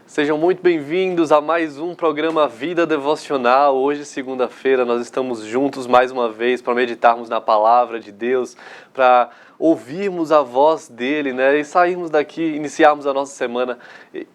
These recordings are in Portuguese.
Sejam muito bem-vindos a mais um programa Vida Devocional. Hoje, segunda-feira, nós estamos juntos mais uma vez para meditarmos na Palavra de Deus, para ouvirmos a voz dEle, né? E sairmos daqui, iniciarmos a nossa semana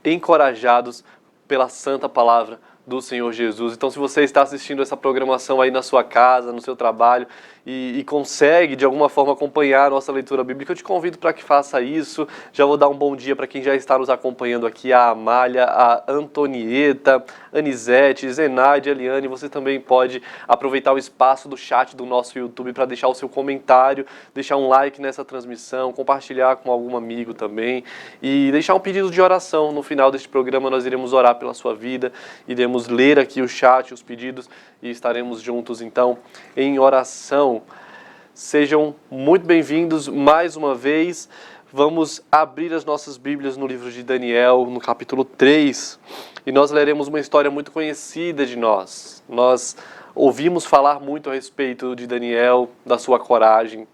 encorajados pela Santa Palavra do Senhor Jesus. Então, se você está assistindo essa programação aí na sua casa, no seu trabalho e consegue de alguma forma acompanhar a nossa leitura bíblica, eu te convido para que faça isso. Já vou dar um bom dia para quem já está nos acompanhando aqui, a Amália, a Antonieta, Anisete, Zenaide, Eliane. Você também pode aproveitar o espaço do chat do nosso YouTube para deixar o seu comentário, deixar um like nessa transmissão, compartilhar com algum amigo também e deixar um pedido de oração. No final deste programa nós iremos orar pela sua vida, iremos ler aqui o chat, os pedidos e estaremos juntos então em oração. Sejam muito bem-vindos mais uma vez. Vamos abrir as nossas Bíblias no livro de Daniel, no capítulo 3, e nós leremos uma história muito conhecida de nós. Nós ouvimos falar muito a respeito de Daniel, da sua coragem,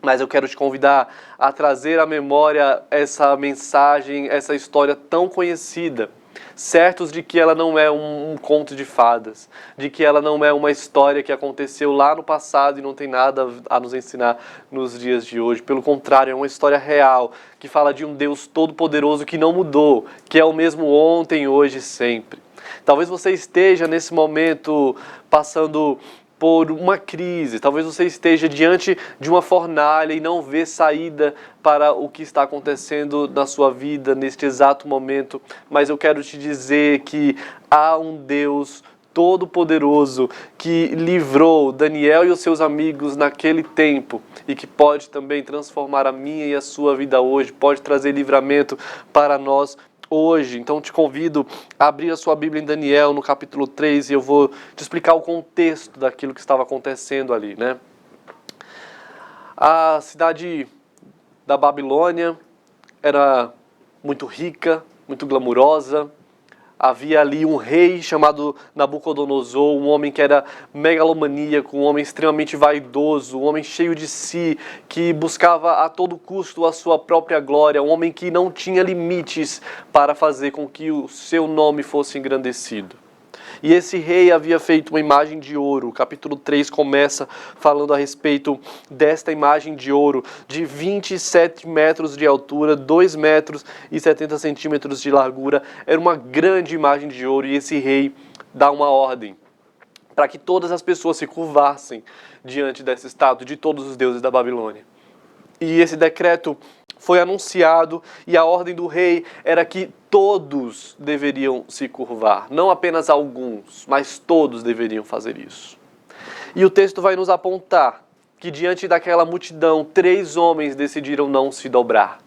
mas eu quero te convidar a trazer à memória essa mensagem, essa história tão conhecida, certos de que ela não é um conto de fadas, de que ela não é uma história que aconteceu lá no passado e não tem nada a nos ensinar nos dias de hoje. Pelo contrário, é uma história real, que fala de um Deus todo-poderoso que não mudou, que é o mesmo ontem, hoje e sempre. Talvez você esteja nesse momento passando por uma crise, talvez você esteja diante de uma fornalha e não vê saída para o que está acontecendo na sua vida neste exato momento, mas eu quero te dizer que há um Deus todo-poderoso que livrou Daniel e os seus amigos naquele tempo e que pode também transformar a minha e a sua vida hoje, pode trazer livramento para nós hoje. Então te convido a abrir a sua Bíblia em Daniel, no capítulo 3, e eu vou te explicar o contexto daquilo que estava acontecendo ali, né? A cidade da Babilônia era muito rica, muito glamurosa. Havia ali um rei chamado Nabucodonosor, um homem que era megalomaníaco, um homem extremamente vaidoso, um homem cheio de si, que buscava a todo custo a sua própria glória, um homem que não tinha limites para fazer com que o seu nome fosse engrandecido. E esse rei havia feito uma imagem de ouro. O capítulo 3 começa falando a respeito desta imagem de ouro, de 27 metros de altura, 2 metros e 70 centímetros de largura. Era uma grande imagem de ouro e esse rei dá uma ordem para que todas as pessoas se curvassem diante dessa estátua de todos os deuses da Babilônia. E esse decreto foi anunciado e a ordem do rei era que todos deveriam se curvar. Não apenas alguns, mas todos deveriam fazer isso. E o texto vai nos apontar que diante daquela multidão, 3 homens decidiram não se dobrar.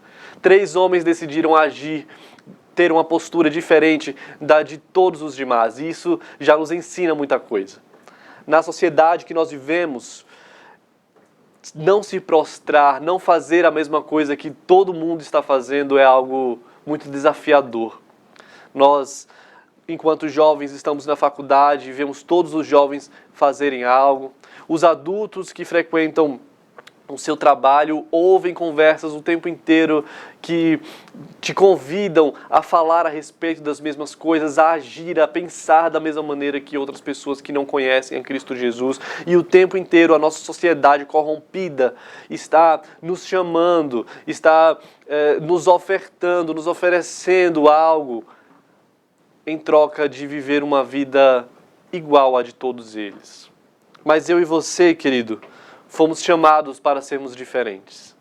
3 homens decidiram agir, ter uma postura diferente da de todos os demais. E isso já nos ensina muita coisa. Na sociedade que nós vivemos, não se prostrar, não fazer a mesma coisa que todo mundo está fazendo é algo muito desafiador. Nós, enquanto jovens, estamos na faculdade e vemos todos os jovens fazerem algo. Os adultos que frequentam o seu trabalho ouvem conversas o tempo inteiro que te convidam a falar a respeito das mesmas coisas, a agir, a pensar da mesma maneira que outras pessoas que não conhecem a Cristo Jesus. E o tempo inteiro a nossa sociedade corrompida está nos chamando, está nos ofertando, nos oferecendo algo em troca de viver uma vida igual à de todos eles. Mas eu e você, querido, fomos chamados para sermos diferentes.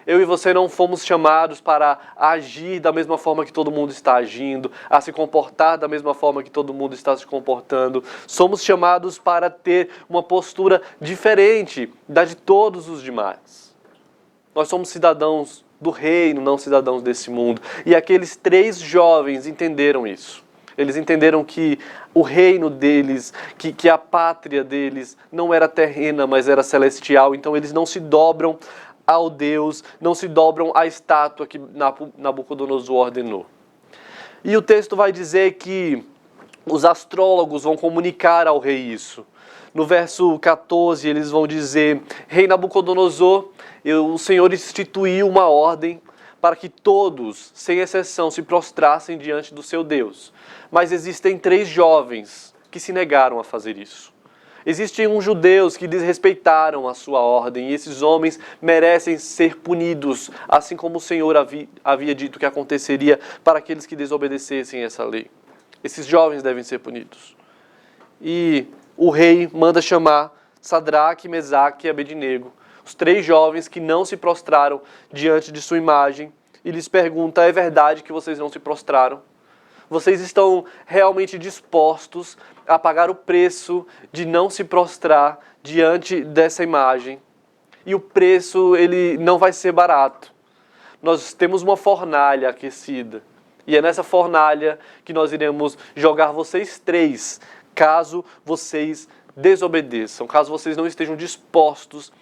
Eu e você não fomos chamados para agir da mesma forma que todo mundo está agindo, a se comportar da mesma forma que todo mundo está se comportando. Somos chamados para ter uma postura diferente da de todos os demais. Nós somos cidadãos do reino, não cidadãos desse mundo. E aqueles 3 jovens entenderam isso. Eles entenderam que o reino deles, que a pátria deles não era terrena, mas era celestial. Então eles não se dobram ao Deus, não se dobram à estátua que Nabucodonosor ordenou. E o texto vai dizer que os astrólogos vão comunicar ao rei isso. No verso 14, eles vão dizer: Rei Nabucodonosor, o Senhor instituiu uma ordem para que todos, sem exceção, se prostrassem diante do seu Deus. Mas existem 3 jovens que se negaram a fazer isso. Existem uns judeus que desrespeitaram a sua ordem, e esses homens merecem ser punidos, assim como o Senhor havia dito que aconteceria para aqueles que desobedecessem essa lei. Esses jovens devem ser punidos. E o rei manda chamar Sadraque, Mesaque e Abednego, os 3 jovens que não se prostraram diante de sua imagem, e lhes pergunta: é verdade que vocês não se prostraram? Vocês estão realmente dispostos a pagar o preço de não se prostrar diante dessa imagem? E o preço, ele não vai ser barato. Nós temos uma fornalha aquecida, e é nessa fornalha que nós iremos jogar vocês 3, caso vocês desobedeçam, caso vocês não estejam dispostos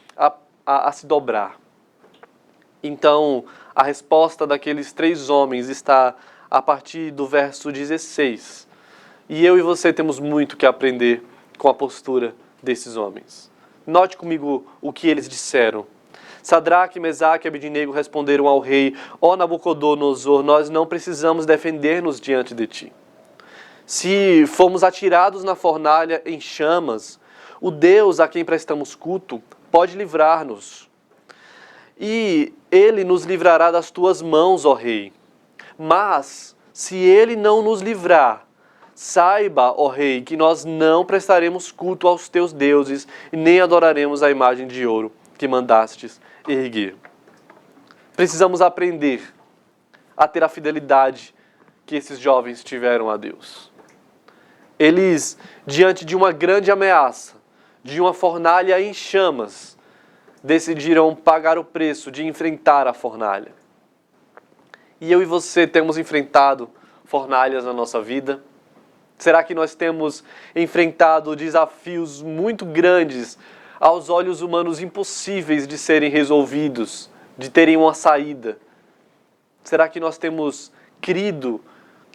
a se dobrar. Então, a resposta daqueles 3 homens está a partir do verso 16. E eu e você temos muito que aprender com a postura desses homens. Note comigo o que eles disseram. Sadraque, Mesaque e Abednego responderam ao rei: ó Nabucodonosor, nós não precisamos defender-nos diante de ti. Se formos atirados na fornalha em chamas, o Deus a quem prestamos culto pode livrar-nos. E ele nos livrará das tuas mãos, ó rei. Mas, se ele não nos livrar, saiba, ó rei, que nós não prestaremos culto aos teus deuses e nem adoraremos a imagem de ouro que mandastes erguer. Precisamos aprender a ter a fidelidade que esses jovens tiveram a Deus. Eles, diante de uma grande ameaça, de uma fornalha em chamas, decidiram pagar o preço de enfrentar a fornalha. E eu e você temos enfrentado fornalhas na nossa vida? Será que nós temos enfrentado desafios muito grandes, aos olhos humanos impossíveis de serem resolvidos, de terem uma saída? Será que nós temos crido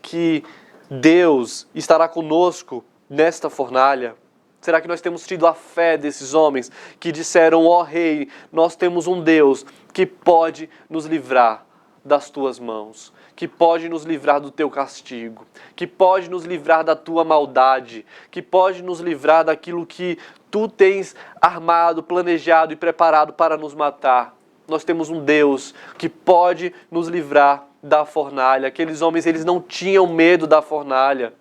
que Deus estará conosco nesta fornalha? Será que nós temos tido a fé desses homens que disseram: ó rei, nós temos um Deus que pode nos livrar das tuas mãos, que pode nos livrar do teu castigo, que pode nos livrar da tua maldade, que pode nos livrar daquilo que tu tens armado, planejado e preparado para nos matar. Nós temos um Deus que pode nos livrar da fornalha. Aqueles homens, eles não tinham medo da fornalha.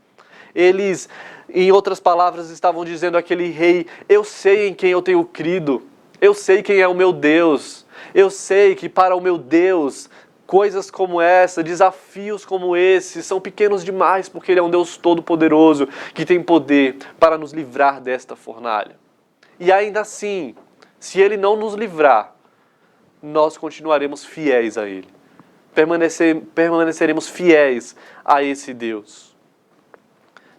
Eles, em outras palavras, estavam dizendo àquele rei: eu sei em quem eu tenho crido, eu sei quem é o meu Deus, eu sei que para o meu Deus coisas como essa, desafios como esse, são pequenos demais, porque Ele é um Deus todo-poderoso, que tem poder para nos livrar desta fornalha. E ainda assim, se Ele não nos livrar, nós continuaremos fiéis a Ele. Permaneceremos fiéis a esse Deus.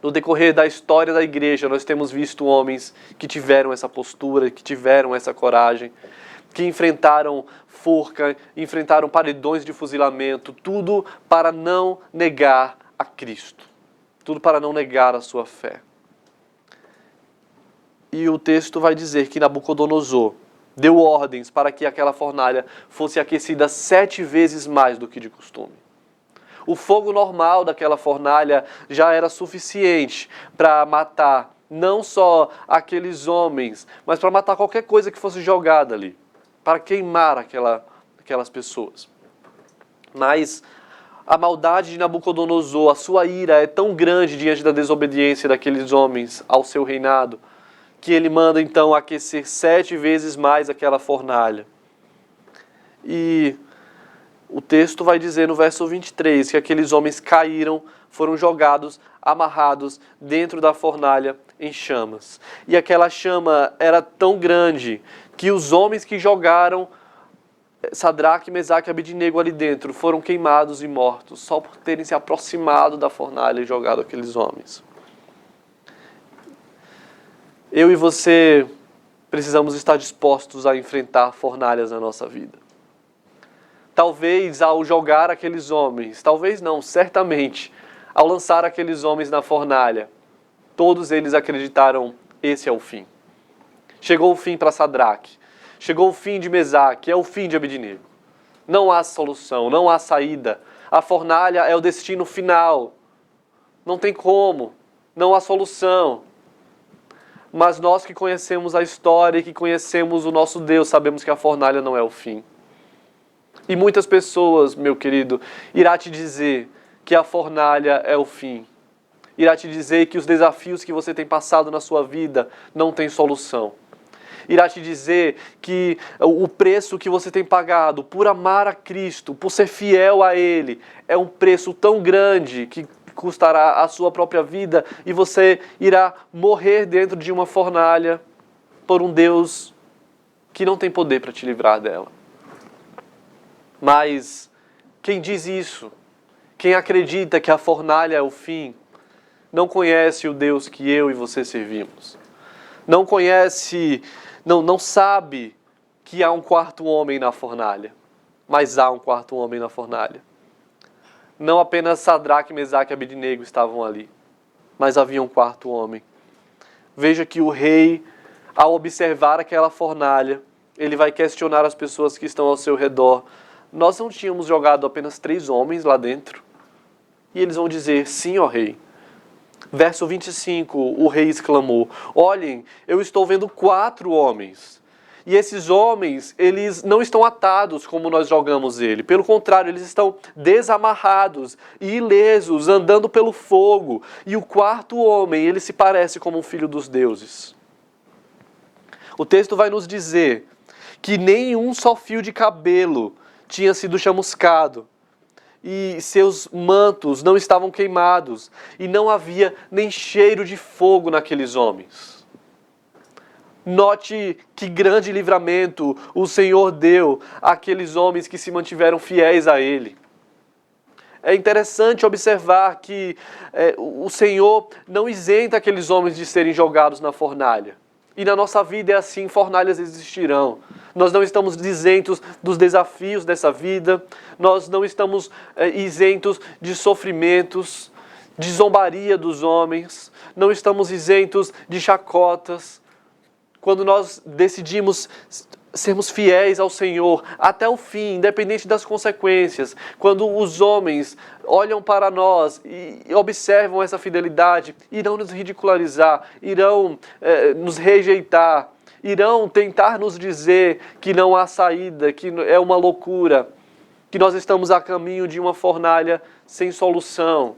No decorrer da história da igreja, nós temos visto homens que tiveram essa postura, que tiveram essa coragem, que enfrentaram forca, enfrentaram paredões de fuzilamento, tudo para não negar a Cristo, tudo para não negar a sua fé. E o texto vai dizer que Nabucodonosor deu ordens para que aquela fornalha fosse aquecida 7 vezes mais do que de costume. O fogo normal daquela fornalha já era suficiente para matar não só aqueles homens, mas para matar qualquer coisa que fosse jogada ali, para queimar aquelas pessoas. Mas a maldade de Nabucodonosor, a sua ira é tão grande diante da desobediência daqueles homens ao seu reinado, que ele manda então aquecer 7 vezes mais aquela fornalha. E o texto vai dizer no verso 23 que aqueles homens caíram, foram jogados, amarrados dentro da fornalha em chamas. E aquela chama era tão grande que os homens que jogaram Sadraque, Mesaque e Abednego ali dentro foram queimados e mortos, só por terem se aproximado da fornalha e jogado aqueles homens. Eu e você precisamos estar dispostos a enfrentar fornalhas na nossa vida. Talvez ao jogar aqueles homens, talvez não, certamente, ao lançar aqueles homens na fornalha, Todos eles acreditaram, esse é o fim. Chegou o fim para Sadraque, chegou o fim de Mesaque, é o fim de Abednego. Não há solução, não há saída. A fornalha é o destino final. Não tem como, não há solução. Mas nós que conhecemos a história e que conhecemos o nosso Deus, sabemos que a fornalha não é o fim. E muitas pessoas, meu querido, irá te dizer que a fornalha é o fim. Irá te dizer que os desafios que você tem passado na sua vida não têm solução. Irá te dizer que o preço que você tem pagado por amar a Cristo, por ser fiel a Ele, é um preço tão grande que custará a sua própria vida e você irá morrer dentro de uma fornalha por um Deus que não tem poder para te livrar dela. Mas quem diz isso, quem acredita que a fornalha é o fim, não conhece o Deus que eu e você servimos. Não conhece, não sabe que há um quarto homem na fornalha. Mas há um quarto homem na fornalha. Não apenas Sadraque, Mesaque e Abednego estavam ali, mas havia um quarto homem. Veja que o rei, ao observar aquela fornalha, ele vai questionar as pessoas que estão ao seu redor. Nós não tínhamos jogado apenas 3 homens lá dentro? E eles vão dizer, sim, ó rei. Verso 25, o rei exclamou, olhem, eu estou vendo 4 homens. E esses homens, eles não estão atados como nós jogamos ele. Pelo contrário, eles estão desamarrados e ilesos, andando pelo fogo. E o quarto homem, ele se parece como um filho dos deuses. O texto vai nos dizer que nenhum só fio de cabelo tinha sido chamuscado. E seus mantos não estavam queimados, e não havia nem cheiro de fogo naqueles homens. Note que grande livramento o Senhor deu àqueles homens que se mantiveram fiéis a Ele. É interessante observar que o Senhor não isenta aqueles homens de serem jogados na fornalha. E na nossa vida é assim, fornalhas existirão. Nós não estamos isentos dos desafios dessa vida, nós não estamos isentos de sofrimentos, de zombaria dos homens, não estamos isentos de chacotas. Quando nós decidimos sermos fiéis ao Senhor até o fim, independente das consequências, quando os homens olham para nós e observam essa fidelidade, irão nos ridicularizar, irão nos rejeitar, irão tentar nos dizer que não há saída, que é uma loucura, que nós estamos a caminho de uma fornalha sem solução.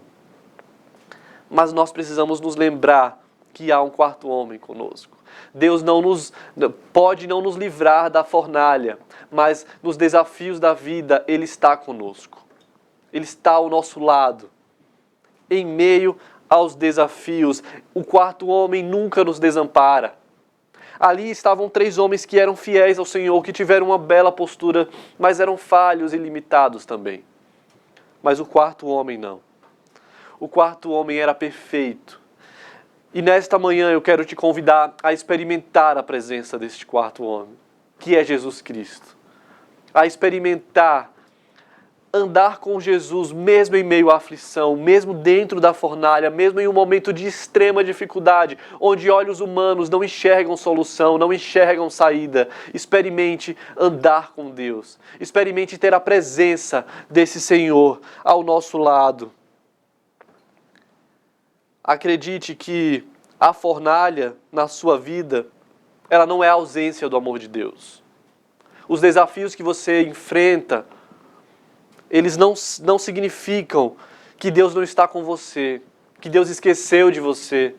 Mas nós precisamos nos lembrar que há um quarto homem conosco. Deus pode não nos livrar da fornalha, mas nos desafios da vida Ele está conosco. Ele está ao nosso lado. Em meio aos desafios, o quarto homem nunca nos desampara. Ali estavam 3 homens que eram fiéis ao Senhor, que tiveram uma bela postura, mas eram falhos e limitados também. Mas o quarto homem não. O quarto homem era perfeito. E nesta manhã eu quero te convidar a experimentar a presença deste quarto homem, que é Jesus Cristo. A experimentar, andar com Jesus mesmo em meio à aflição, mesmo dentro da fornalha, mesmo em um momento de extrema dificuldade, onde olhos humanos não enxergam solução, não enxergam saída. Experimente andar com Deus. Experimente ter a presença desse Senhor ao nosso lado. Acredite que a fornalha na sua vida, ela não é a ausência do amor de Deus. Os desafios que você enfrenta, eles não significam que Deus não está com você, que Deus esqueceu de você,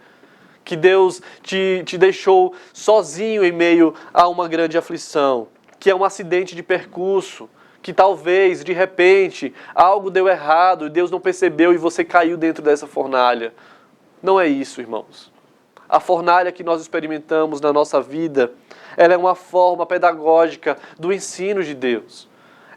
que Deus te deixou sozinho em meio a uma grande aflição, que é um acidente de percurso, que talvez, de repente, algo deu errado, Deus não percebeu e você caiu dentro dessa fornalha. Não é isso, irmãos. A fornalha que nós experimentamos na nossa vida, ela é uma forma pedagógica do ensino de Deus.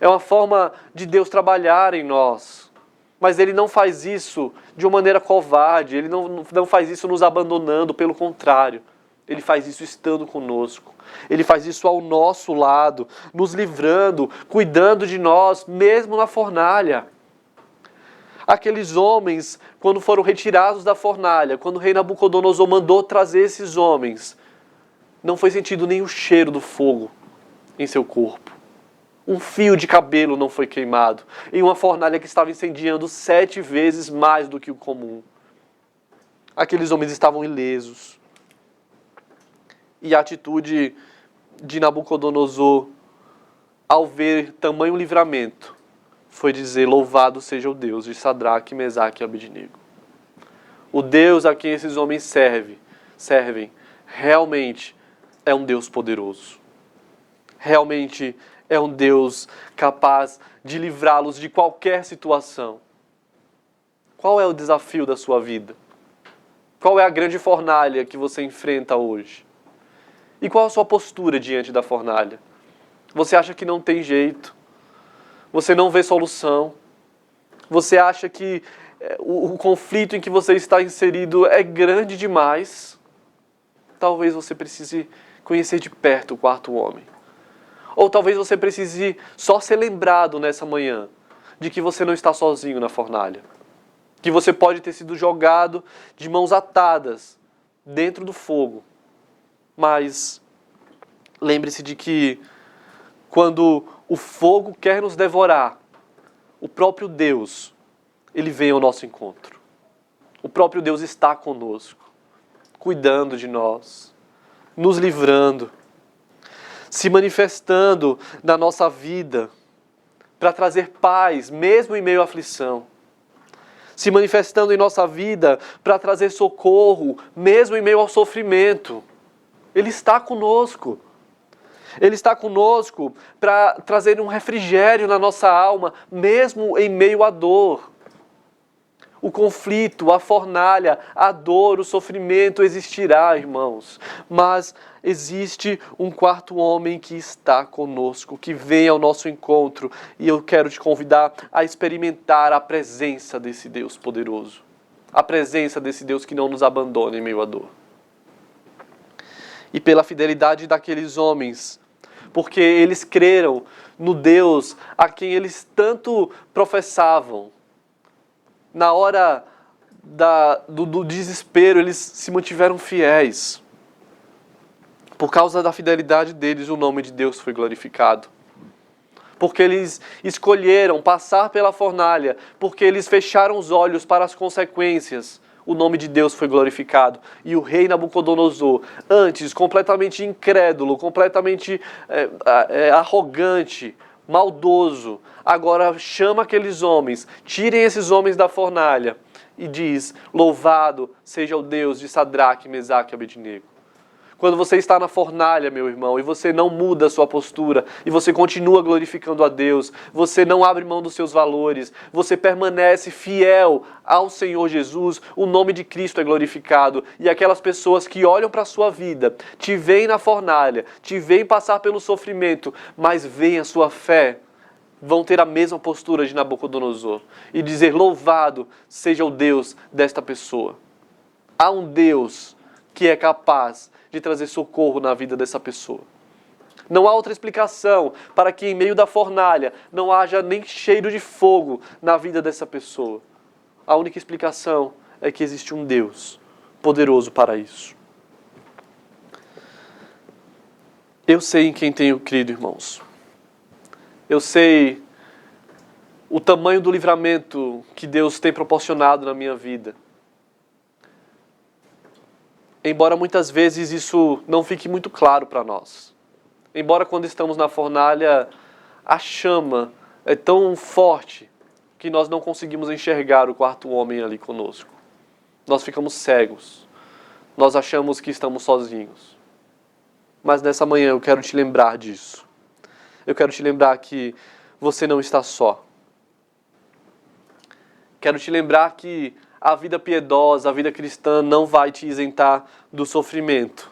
É uma forma de Deus trabalhar em nós. Mas Ele não faz isso de uma maneira covarde, Ele não faz isso nos abandonando, pelo contrário. Ele faz isso estando conosco. Ele faz isso ao nosso lado, nos livrando, cuidando de nós, mesmo na fornalha. Aqueles homens, quando foram retirados da fornalha, quando o rei Nabucodonosor mandou trazer esses homens, não foi sentido nem o cheiro do fogo em seu corpo. Um fio de cabelo não foi queimado em uma fornalha que estava incendiando 7 vezes mais do que o comum. Aqueles homens estavam ilesos. E a atitude de Nabucodonosor, ao ver tamanho livramento, foi dizer: louvado seja o Deus de Sadraque, Mesaque e Abednego. O Deus a quem esses homens servem, realmente é um Deus poderoso. Realmente é um Deus capaz de livrá-los de qualquer situação. Qual é o desafio da sua vida? Qual é a grande fornalha que você enfrenta hoje? E qual a sua postura diante da fornalha? Você acha que não tem jeito? Você não vê solução? Você acha que o conflito em que você está inserido é grande demais? Talvez você precise conhecer de perto o quarto homem. Ou talvez você precise só ser lembrado nessa manhã de que você não está sozinho na fornalha. Que você pode ter sido jogado de mãos atadas dentro do fogo. Mas lembre-se de que quando o fogo quer nos devorar, o próprio Deus, ele vem ao nosso encontro. O próprio Deus está conosco, cuidando de nós, nos livrando, se manifestando na nossa vida para trazer paz, mesmo em meio à aflição. Se manifestando em nossa vida para trazer socorro, mesmo em meio ao sofrimento. Ele está conosco. Ele está conosco para trazer um refrigério na nossa alma, mesmo em meio à dor. O conflito, a fornalha, a dor, o sofrimento existirá, irmãos. Mas existe um quarto homem que está conosco, que vem ao nosso encontro. E eu quero te convidar a experimentar a presença desse Deus poderoso. A presença desse Deus que não nos abandona em meio à dor. E pela fidelidade daqueles homens, porque eles creram no Deus a quem eles tanto professavam. Na hora do desespero, eles se mantiveram fiéis. Por causa da fidelidade deles, o nome de Deus foi glorificado. Porque eles escolheram passar pela fornalha, porque eles fecharam os olhos para as consequências, o nome de Deus foi glorificado. E o rei Nabucodonosor, antes completamente incrédulo, completamente arrogante, maldoso, agora chama aqueles homens, tirem esses homens da fornalha e diz: louvado seja o Deus de Sadraque, Mesaque e Abednego. Quando você está na fornalha, meu irmão, e você não muda a sua postura, e você continua glorificando a Deus, você não abre mão dos seus valores, você permanece fiel ao Senhor Jesus, o nome de Cristo é glorificado. E aquelas pessoas que olham para a sua vida, te veem na fornalha, te veem passar pelo sofrimento, mas veem a sua fé, vão ter a mesma postura de Nabucodonosor e dizer: louvado seja o Deus desta pessoa. Há um Deus que é capaz de trazer socorro na vida dessa pessoa. Não há outra explicação para que em meio da fornalha não haja nem cheiro de fogo na vida dessa pessoa. A única explicação é que existe um Deus poderoso para isso. Eu sei em quem tenho crido, irmãos. Eu sei o tamanho do livramento que Deus tem proporcionado na minha vida. Embora muitas vezes isso não fique muito claro para nós. Embora quando estamos na fornalha, a chama é tão forte que nós não conseguimos enxergar o quarto homem ali conosco. Nós ficamos cegos. Nós achamos que estamos sozinhos. Mas nessa manhã eu quero te lembrar disso. Eu quero te lembrar que você não está só. Quero te lembrar que a vida piedosa, a vida cristã não vai te isentar do sofrimento,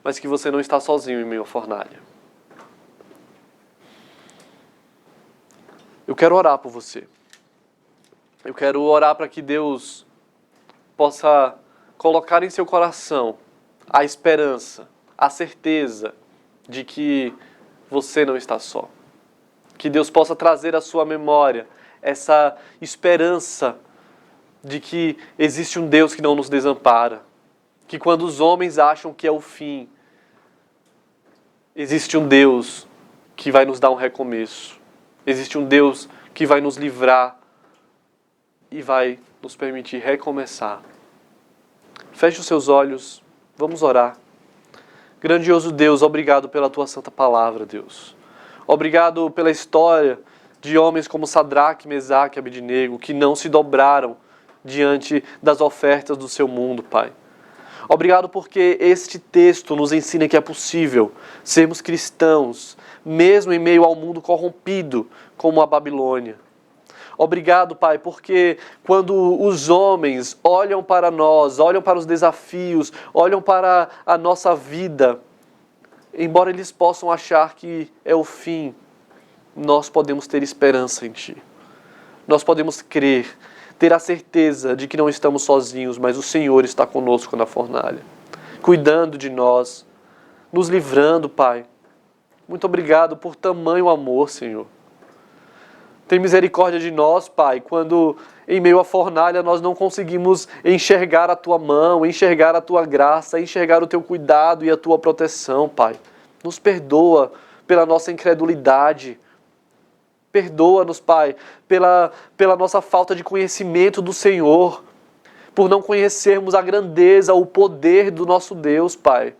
mas que você não está sozinho em meio à fornalha. Eu quero orar por você. Eu quero orar para que Deus possa colocar em seu coração a esperança, a certeza de que você não está só. Que Deus possa trazer à sua memória essa esperança de que existe um Deus que não nos desampara, que quando os homens acham que é o fim, existe um Deus que vai nos dar um recomeço, existe um Deus que vai nos livrar e vai nos permitir recomeçar. Feche os seus olhos, vamos orar. Grandioso Deus, obrigado pela Tua santa palavra, Deus. Obrigado pela história de homens como Sadraque, Mesaque e Abednego, que não se dobraram diante das ofertas do seu mundo, Pai. Obrigado porque este texto nos ensina que é possível sermos cristãos, mesmo em meio ao mundo corrompido como a Babilônia. Obrigado, Pai, porque quando os homens olham para nós, olham para os desafios, olham para a nossa vida, embora eles possam achar que é o fim, nós podemos ter esperança em Ti. Nós podemos crer, ter a certeza de que não estamos sozinhos, mas o Senhor está conosco na fornalha, cuidando de nós, nos livrando, Pai. Muito obrigado por tamanho amor, Senhor. Tem misericórdia de nós, Pai, quando em meio à fornalha nós não conseguimos enxergar a Tua mão, enxergar a Tua graça, enxergar o Teu cuidado e a Tua proteção, Pai. Nos perdoa pela nossa incredulidade. Perdoa-nos, Pai, pela nossa falta de conhecimento do Senhor, por não conhecermos a grandeza, o poder do nosso Deus, Pai.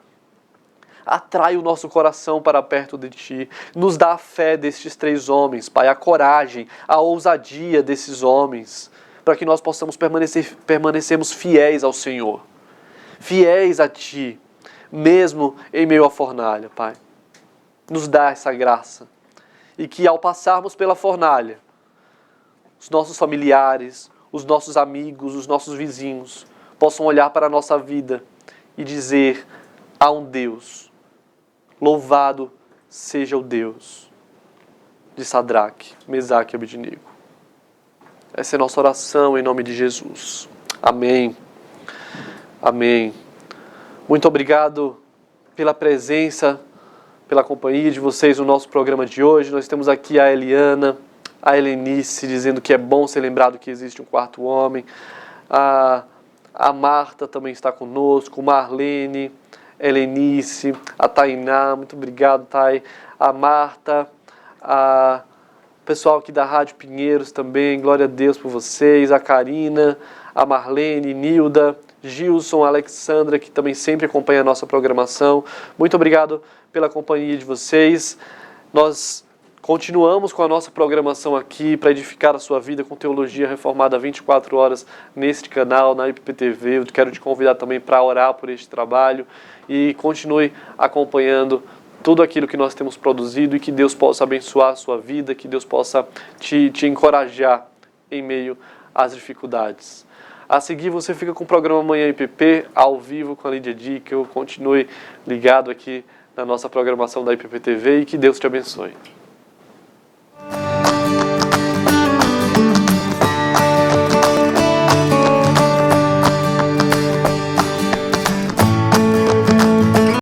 Atrai o nosso coração para perto de Ti. Nos dá a fé destes 3 homens, Pai, a coragem, a ousadia desses homens, para que nós possamos permanecermos fiéis ao Senhor, fiéis a Ti, mesmo em meio à fornalha, Pai. Nos dá essa graça. E que ao passarmos pela fornalha, os nossos familiares, os nossos amigos, os nossos vizinhos possam olhar para a nossa vida e dizer: há um Deus. Louvado seja o Deus de Sadraque, Mesaque e Abednego. Essa é a nossa oração em nome de Jesus. Amém. Amém. Muito obrigado pela presença, pela companhia de vocês no nosso programa de hoje. Nós temos aqui a Eliana, a Helenice, dizendo que é bom ser lembrado que existe um quarto homem. A Marta também está conosco, Marlene, Helenice, a Tainá, muito obrigado, Thay. A Marta, o pessoal aqui da Rádio Pinheiros também, glória a Deus por vocês. A Karina, a Marlene, Nilda, Gilson, a Alexandra, que também sempre acompanha a nossa programação. Muito obrigado pela companhia de vocês. Nós continuamos com a nossa programação aqui para edificar a sua vida com Teologia Reformada 24 horas neste canal, na IPPTV. Eu quero te convidar também para orar por este trabalho e continue acompanhando tudo aquilo que nós temos produzido e que Deus possa abençoar a sua vida, que Deus possa te encorajar em meio às dificuldades. A seguir você fica com o programa Manhã IPP, ao vivo com a Lídia Dickel. Continue ligado aqui na nossa programação da IPPTV e que Deus te abençoe.